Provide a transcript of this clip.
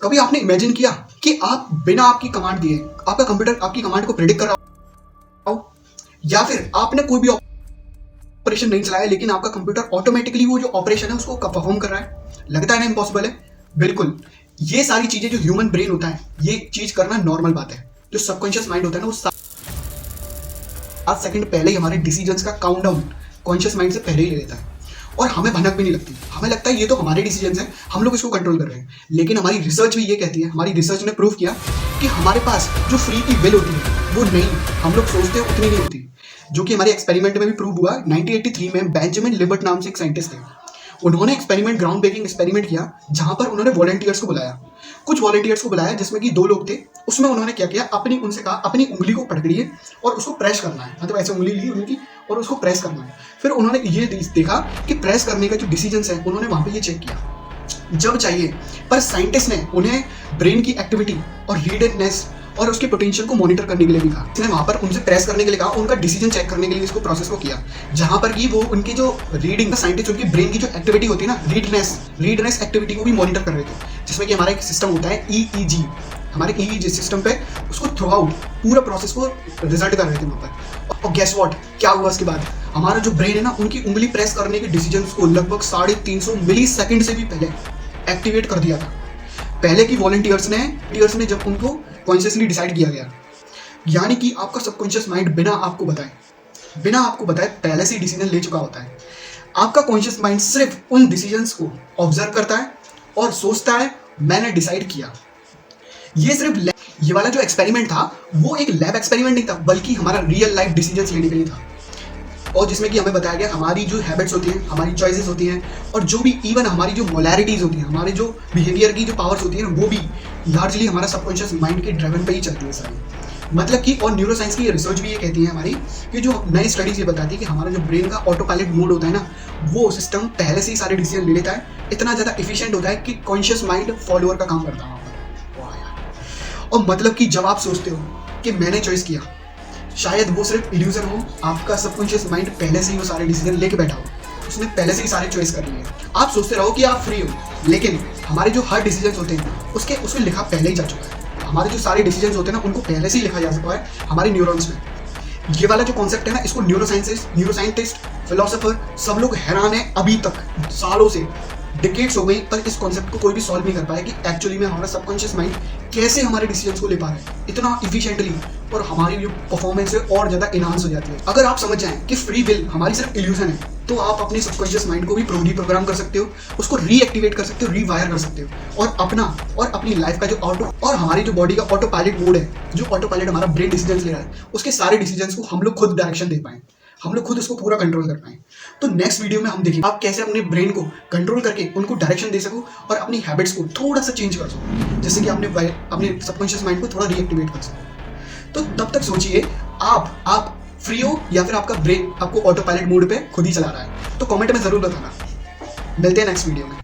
कभी आपने इमेजिन किया कि आप बिना आपकी कमांड दिए आपका कंप्यूटर आपकी कमांड को प्रेडिक्ट कर रहा हो, या फिर आपने कोई भी ऑपरेशन नहीं चलाया लेकिन आपका कंप्यूटर ऑटोमेटिकली वो जो ऑपरेशन है उसको परफॉर्म कर रहा है। लगता है ना इम्पॉसिबल है? बिल्कुल। ये सारी चीजें जो ह्यूमन ब्रेन होता है ये चीज करना नॉर्मल बात है। जो सबकॉन्शियस माइंड होता है ना वो 7 सेकंड पहले ही हमारे डिसीजंस का काउंटडाउन कॉन्शियस माइंड से पहले ही ले लेता है और हमें भनक भी नहीं लगती। हमें लगता है ये तो हमारे डिसीजंस हैं, हम लोग इसको कंट्रोल कर रहे हैं। लेकिन हमारी रिसर्च भी ये कहती है, हमारी रिसर्च ने प्रूव किया कि हमारे पास जो फ्री की विल होती है वो नहीं हम लोग सोचते हैं उतनी नहीं होती। जो कि हमारे एक्सपेरिमेंट में भी प्रूव हुआ। 1983 में बेंजामिन लिबर्ट नाम से एक साइंटिस्ट थे। उन्होंने एक्सपेरिमेंट ग्राउंड ब्रेकिंग एक्सपेरिमेंट किया जहां पर उन्होंने वॉलंटियर्स को बुलाया। कुछ वॉलंटियर्स को बुलाया जिसमें कि 2 लोग थे। उसमें उन्होंने क्या किया, उनसे कहा अपनी उंगली को पकड़िए और उसको प्रेस करना है। मतलब ऐसे उंगली ली उनकी और उसको प्रेस करना है। फिर उन्होंने ये देखा कि प्रेस करने का जो डिसीजंस है उन्होंने वहां पे ये चेक किया जब चाहिए। पर साइंटिस्ट ने उन्हें ब्रेन की एक्टिविटी और रीडनेस और उसके पोटेंशियल को मॉनिटर करने के लिए भी कहा। इसने वहां पर उनसे प्रेस करने के लिए कहा, उनका डिसीजन चेक करने के लिए इसको प्रोसेस को किया। जहां पर कि वो उनकी जो रीडिंग साइंटिस्ट उनकी ब्रेन की जो एक्टिविटी होती है ना, रीडनेस एक्टिविटी को भी मॉनिटर कर रहे थे। जिसमें कि हमारा एक सिस्टम होता है EEG, हमारे EEG सिस्टम पे उसको थ्रू आउट पूरा प्रोसेस को रिजल्ट कर रहे थे वहां पर। और गेस व्हाट, क्या हुआ उसके बाद? हमारा जो ब्रेन है ना उनकी उंगली प्रेस करने के डिसीजन को लगभग 350 मिली सेकेंड से भी पहले एक्टिवेट कर दिया था। पहले की वॉलंटियर्स ने जब उनको कॉन्शियसली डिसाइड किया गया। यानी कि आपका सबकॉन्शियस माइंड बिना आपको बताए पहले से ही डिसीजन ले चुका होता है। आपका कॉन्शियस माइंड सिर्फ उन डिसीजंस को ऑब्जर्व करता है और सोचता है मैंने डिसाइड किया। ये वाला जो एक्सपेरिमेंट था वो एक लैब एक्सपेरिमेंट नहीं था, बल्कि हमारा रियल लाइफ डिसीजंस लेने के लिए था। और जिसमें कि हमें बताया गया हमारी जो हैबिट्स होती हैं, हमारी चॉइसेस होती हैं और जो भी इवन हमारी जो मोलैरिटीज़ होती हैं, हमारे जो बिहेवियर की जो पावर्स होती हैं ना, वो भी लार्जली हमारा सबकॉन्शियस माइंड के ड्राइवन पे ही चलती है सारी। मतलब कि और न्यूरोसाइंस की रिसर्च भी ये कहती है हमारी कि जो नई स्टडीज ये बताती है कि हमारा जो ब्रेन का ऑटो पायलट मोड होता है ना, वो सिस्टम पहले से ही सारे डिसीजन ले लेता है। इतना ज़्यादा एफिशिएंट होता है कि कॉन्शियस माइंड फॉलोअर का काम करता है वहाँ पर। वाह यार। और मतलब कि जब आप सोचते हो कि मैंने चॉइस किया, शायद वो सिर्फ इल्यूजन हो। आपका सबकॉन्शियस माइंड पहले से ही वो सारे डिसीजन लेके बैठा हो, उसने पहले से ही सारे चॉइस कर लिए। आप सोचते रहो कि आप फ्री हो, लेकिन हमारे जो हर डिसीजन होते हैं उसके लिखा पहले ही जा चुका है। हमारे जो सारे डिसीजन होते हैं ना उनको पहले से ही लिखा जा चुका है हमारे न्यूरॉन्स में। ये वाला जो कॉन्सेप्ट है ना, इसको न्यूरोसाइंटिस्ट, फिलोसोफर सब लोग हैरान है अभी तक, सालों से, डिकेड्स हो गई, पर इस कॉन्सेप्ट को कोई भी सॉल्व नहीं कर पाया कि एक्चुअली में हमारा सबकॉन्शियस माइंड कैसे हमारे डिसीजंस को ले पा रहे हैं इतना इफिशिएंटली, और हमारी जो परफॉर्मेंस है और ज़्यादा इनहांस हो जाती है। अगर आप समझ जाएं कि फ्री विल हमारी सिर्फ इल्यूजन है, तो आप अपने सबकॉन्शियस माइंड को भी प्रोग्राम कर सकते हो, उसको रीएक्टिवेट कर सकते हो, रीवायर कर सकते हो, और अपनी लाइफ का जो और हमारी जो बॉडी का ऑटो पायलट मोड है, जो ऑटो पायलट हमारा ब्रेन डिसीजंस ले रहा है, उसके सारे डिसीजंस को हम लोग खुद डायरेक्शन दे पाएं, हम लोग खुद उसको पूरा कंट्रोल कर पाएं। तो नेक्स्ट वीडियो में हम देखेंगे आप कैसे अपने ब्रेन को कंट्रोल करके उनको डायरेक्शन दे सको और अपनी हैबिट्स को थोड़ा सा चेंज कर सको, जैसे कि अपने सबकॉन्शियस माइंड को थोड़ा रीएक्टिवेट कर सको। तो तब तक सोचिए आप फ्री हो या फिर आपका ब्रेन आपको ऑटो पायलट मोड पे खुद ही चला रहा है। तो कमेंट में जरूर बताना। मिलते हैं नेक्स्ट वीडियो में।